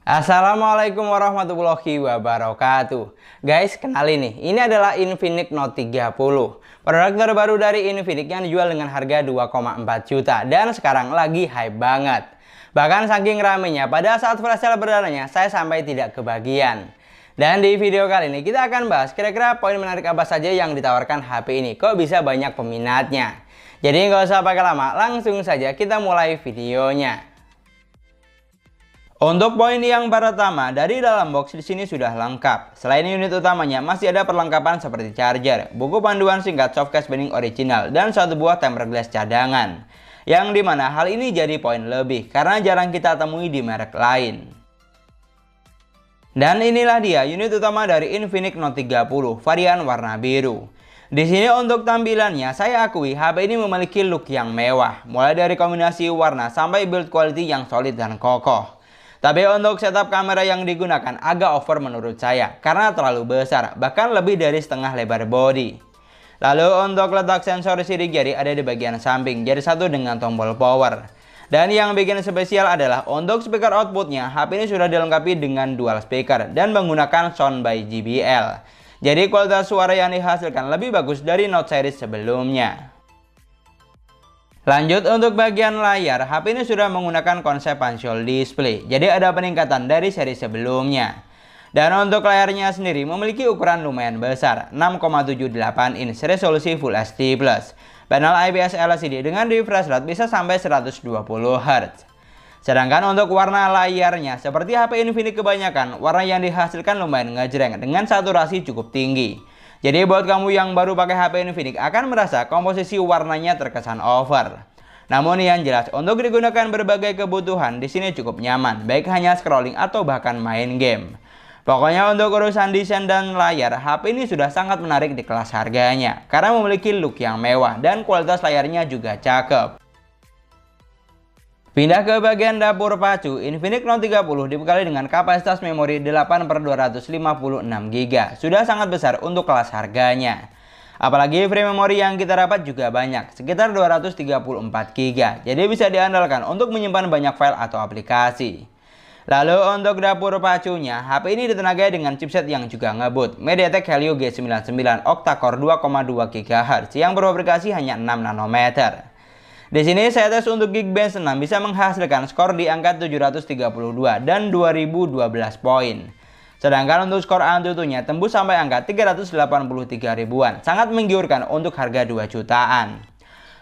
Assalamualaikum warahmatullahi wabarakatuh. Guys, kenalin nih, ini adalah Infinix Note 30. Produk terbaru dari Infinix yang dijual dengan harga 2,4 juta dan sekarang lagi hype banget. Bahkan saking ramenya pada saat flash sale perdananya, saya sampai tidak kebagian. Dan di video kali ini kita akan bahas kira-kira poin menarik apa saja yang ditawarkan HP ini. Kok bisa banyak peminatnya? Jadi nggak usah pakai lama, langsung saja kita mulai videonya. Untuk poin yang pertama, dari dalam box di sini sudah lengkap. Selain unit utamanya, masih ada perlengkapan seperti charger, buku panduan singkat softcase binding original, dan satu buah tempered glass cadangan. Yang dimana hal ini jadi poin lebih, karena jarang kita temui di merek lain. Dan inilah dia unit utama dari Infinix Note 30, varian warna biru. Di sini untuk tampilannya, saya akui HP ini memiliki look yang mewah, mulai dari kombinasi warna sampai build quality yang solid dan kokoh. Tapi untuk setup kamera yang digunakan agak over menurut saya karena terlalu besar, bahkan lebih dari setengah lebar body. Lalu untuk letak sensor sidik jari ada di bagian samping, jari satu dengan tombol power. Dan yang bikin spesial adalah untuk speaker outputnya, HP ini sudah dilengkapi dengan dual speaker dan menggunakan sound by JBL. Jadi kualitas suara yang dihasilkan lebih bagus dari Note series sebelumnya. Lanjut untuk bagian layar, HP ini sudah menggunakan konsep punch-hole display, jadi ada peningkatan dari seri sebelumnya. Dan untuk layarnya sendiri memiliki ukuran lumayan besar, 6,78 inch resolusi Full HD+. Panel IPS LCD dengan refresh rate bisa sampai 120 Hz. Sedangkan untuk warna layarnya, seperti HP Infinix kebanyakan, warna yang dihasilkan lumayan ngejreng dengan saturasi cukup tinggi. Jadi buat kamu yang baru pakai HP Infinix akan merasa komposisi warnanya terkesan over. Namun yang jelas untuk digunakan berbagai kebutuhan di sini cukup nyaman, baik hanya scrolling atau bahkan main game. Pokoknya untuk urusan desain dan layar, HP ini sudah sangat menarik di kelas harganya karena memiliki look yang mewah dan kualitas layarnya juga cakep. Pindah ke bagian dapur pacu, Infinix Note 30 dibekali dengan kapasitas memori 8/256 GB. Sudah sangat besar untuk kelas harganya. Apalagi frame memori yang kita dapat juga banyak, sekitar 234 GB. Jadi bisa diandalkan untuk menyimpan banyak file atau aplikasi. Lalu untuk dapur pacunya, HP ini ditenagai dengan chipset yang juga ngebut, MediaTek Helio G99 octa-core 2,2 GHz yang berfabrikasi hanya 6 nanometer. Di sini saya tes untuk Geekbench 6 bisa menghasilkan skor di angka 732 dan 2012 poin. Sedangkan untuk skor AnTuTu-nya tembus sampai angka 383 ribuan, sangat menggiurkan untuk harga 2 jutaan.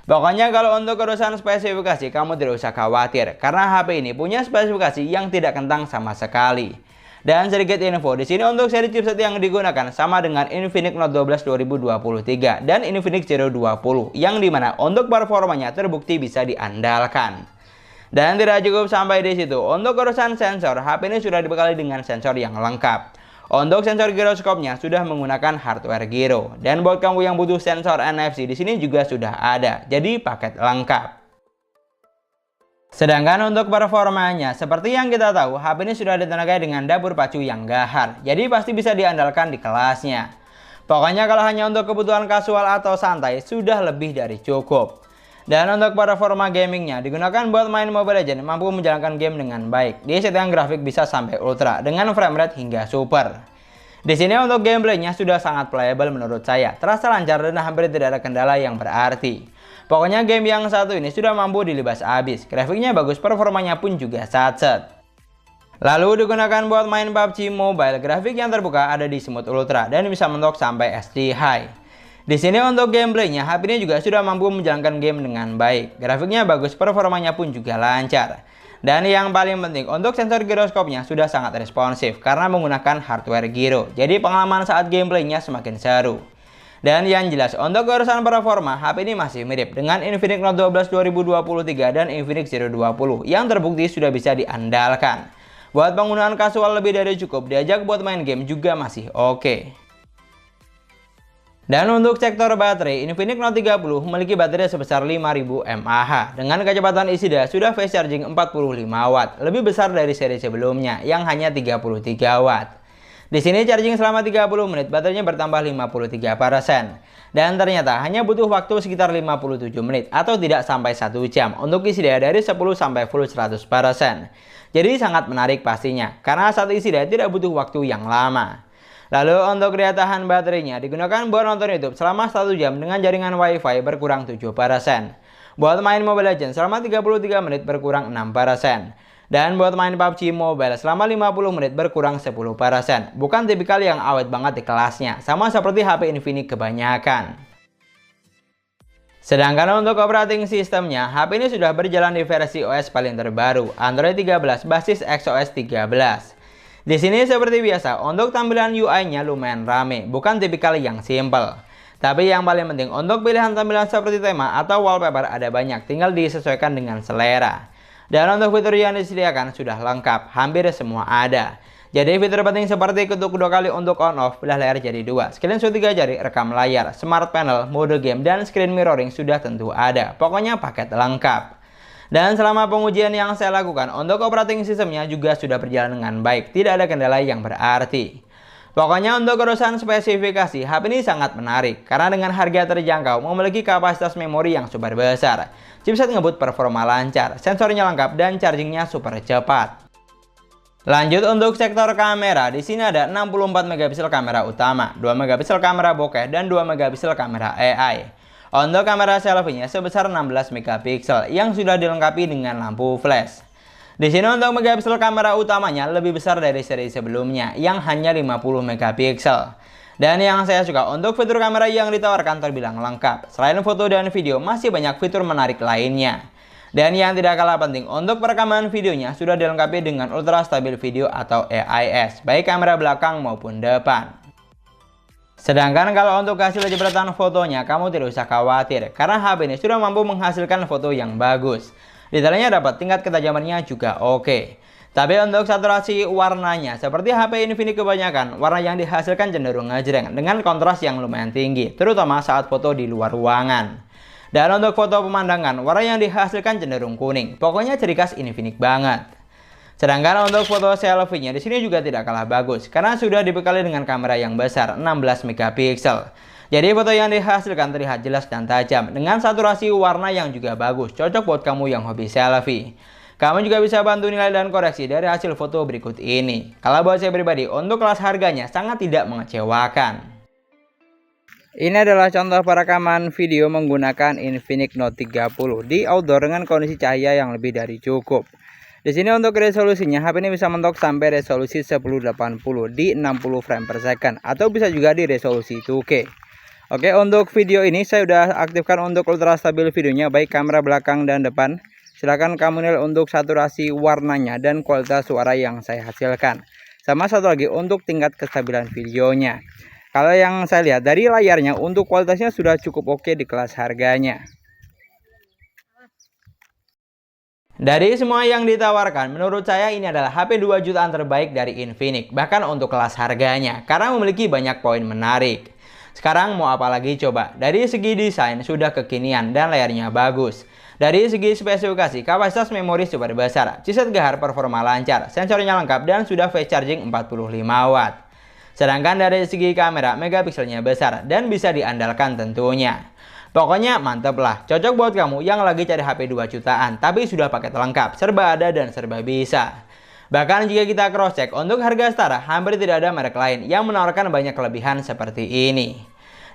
Pokoknya kalau untuk urusan spesifikasi kamu tidak usah khawatir karena HP ini punya spesifikasi yang tidak kentang sama sekali. Dan sedikit info, di sini untuk seri chipset yang digunakan sama dengan Infinix Note 12 2023 dan Infinix Zero 20 yang dimana untuk performanya terbukti bisa diandalkan. Dan tidak cukup sampai di situ, untuk urusan sensor, HP ini sudah dibekali dengan sensor yang lengkap. Untuk sensor giroskopnya sudah menggunakan hardware gyro, dan buat kamu yang butuh sensor NFC di sini juga sudah ada, jadi paket lengkap. Sedangkan untuk performanya, seperti yang kita tahu, HP ini sudah ditenagai dengan dapur pacu yang gahar, jadi pasti bisa diandalkan di kelasnya. Pokoknya kalau hanya untuk kebutuhan kasual atau santai, sudah lebih dari cukup. Dan untuk performa gamingnya, digunakan buat main Mobile Legends, mampu menjalankan game dengan baik. Di settingan grafik bisa sampai ultra, dengan frame rate hingga super. Di sini untuk gameplaynya sudah sangat playable menurut saya, terasa lancar dan hampir tidak ada kendala yang berarti. Pokoknya game yang satu ini sudah mampu dilibas habis, grafiknya bagus, performanya pun juga satset. Lalu digunakan buat main PUBG Mobile, grafik yang terbuka ada di Smooth Ultra dan bisa mentok sampai SD High. Di sini untuk gameplaynya, HP ini juga sudah mampu menjalankan game dengan baik, grafiknya bagus, performanya pun juga lancar. Dan yang paling penting, untuk sensor giroskopnya sudah sangat responsif karena menggunakan hardware gyro, jadi pengalaman saat gameplaynya semakin seru. Dan yang jelas untuk urusan performa, HP ini masih mirip dengan Infinix Note 12 2023 dan Infinix Zero 20 yang terbukti sudah bisa diandalkan. Buat penggunaan kasual lebih dari cukup, diajak buat main game juga masih oke. Dan untuk sektor baterai, Infinix Note 30 memiliki baterai sebesar 5000 mAh dengan kecepatan isi daya sudah fast charging 45 Watt, lebih besar dari seri sebelumnya yang hanya 33 Watt. Di sini charging selama 30 menit baterainya bertambah 53%. Dan ternyata hanya butuh waktu sekitar 57 menit atau tidak sampai 1 jam untuk isi daya dari 10 sampai full 100%. Jadi sangat menarik pastinya, karena saat isi daya tidak butuh waktu yang lama. Lalu untuk daya tahan baterainya digunakan buat nonton YouTube selama 1 jam dengan jaringan WiFi berkurang 7%. Buat main Mobile Legends selama 33 menit berkurang 6%. Dan buat main PUBG Mobile selama 50 menit berkurang 10%. Bukan tipikal yang awet banget di kelasnya, sama seperti HP Infinix kebanyakan. Sedangkan untuk operating sistemnya, HP ini sudah berjalan di versi OS paling terbaru, Android 13 basis XOS 13. Di sini seperti biasa, untuk tampilan UI-nya lumayan rame, bukan tipikal yang simple. Tapi yang paling penting, untuk pilihan tampilan seperti tema atau wallpaper ada banyak, tinggal disesuaikan dengan selera. Dan untuk fitur yang disediakan sudah lengkap, hampir semua ada. Jadi fitur penting seperti ketuk 2 kali untuk on off, belah layar jadi 2, screenshot 3 jari, rekam layar, smart panel, mode game, dan screen mirroring sudah tentu ada. Pokoknya paket lengkap. Dan selama pengujian yang saya lakukan, untuk operating sistemnya juga sudah berjalan dengan baik, tidak ada kendala yang berarti. Pokoknya untuk urusan spesifikasi, HP ini sangat menarik karena dengan harga terjangkau memiliki kapasitas memori yang super besar, chipset ngebut performa lancar, sensornya lengkap dan chargingnya super cepat. Lanjut untuk sektor kamera, di sini ada 64 megapiksel kamera utama, 2 megapiksel kamera bokeh dan 2 megapiksel kamera AI. Untuk kamera selfie-nya sebesar 16 megapiksel yang sudah dilengkapi dengan lampu flash. Di sini untuk megapiksel kamera utamanya lebih besar dari seri sebelumnya yang hanya 50 megapiksel. Dan yang saya suka untuk fitur kamera yang ditawarkan terbilang lengkap. Selain foto dan video masih banyak fitur menarik lainnya. Dan yang tidak kalah penting untuk perekaman videonya sudah dilengkapi dengan ultra stabil video atau AIS baik kamera belakang maupun depan. Sedangkan kalau untuk hasil jepretan fotonya kamu tidak usah khawatir karena HP ini sudah mampu menghasilkan foto yang bagus. Detailnya dapat, tingkat ketajamannya juga oke. Tapi untuk saturasi warnanya, seperti HP Infinix kebanyakan, warna yang dihasilkan cenderung ngejreng dengan kontras yang lumayan tinggi, terutama saat foto di luar ruangan. Dan untuk foto pemandangan, warna yang dihasilkan cenderung kuning. Pokoknya ciri khas Infinix banget. Sedangkan untuk foto selfie-nya di sini juga tidak kalah bagus, karena sudah dibekali dengan kamera yang besar, 16 megapiksel. Jadi foto yang dihasilkan terlihat jelas dan tajam dengan saturasi warna yang juga bagus, cocok buat kamu yang hobi selfie. Kamu juga bisa bantu nilai dan koreksi dari hasil foto berikut ini. Kalau buat saya pribadi, untuk kelas harganya sangat tidak mengecewakan. Ini adalah contoh perekaman video menggunakan Infinix Note 30 di outdoor dengan kondisi cahaya yang lebih dari cukup. Di sini untuk resolusinya, HP ini bisa mentok sampai resolusi 1080 di 60 frame per second atau bisa juga di resolusi 2K. Oke, untuk video ini saya sudah aktifkan untuk ultra stabil videonya baik kamera belakang dan depan. Silahkan kamu nilai untuk saturasi warnanya dan kualitas suara yang saya hasilkan. Sama satu lagi untuk tingkat kestabilan videonya. Kalau yang saya lihat dari layarnya untuk kualitasnya sudah cukup oke di kelas harganya. Dari semua yang ditawarkan, menurut saya ini adalah HP 2 jutaan terbaik dari Infinix, bahkan untuk kelas harganya, karena memiliki banyak poin menarik. Sekarang mau apa lagi coba? Dari segi desain sudah kekinian dan layarnya bagus. Dari segi spesifikasi, kapasitas memori super besar, chipset gahar performa lancar, sensornya lengkap dan sudah fast charging 45 watt. Sedangkan dari segi kamera, megapikselnya besar dan bisa diandalkan tentunya. Pokoknya mantep lah, cocok buat kamu yang lagi cari HP 2 jutaan tapi sudah paket lengkap, serba ada dan serba bisa. Bahkan jika kita cross check untuk harga setara, hampir tidak ada merek lain yang menawarkan banyak kelebihan seperti ini.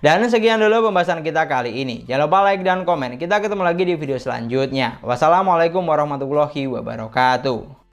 Dan sekian dulu pembahasan kita kali ini. Jangan lupa like dan komen. Kita ketemu lagi di video selanjutnya. Wassalamualaikum warahmatullahi wabarakatuh.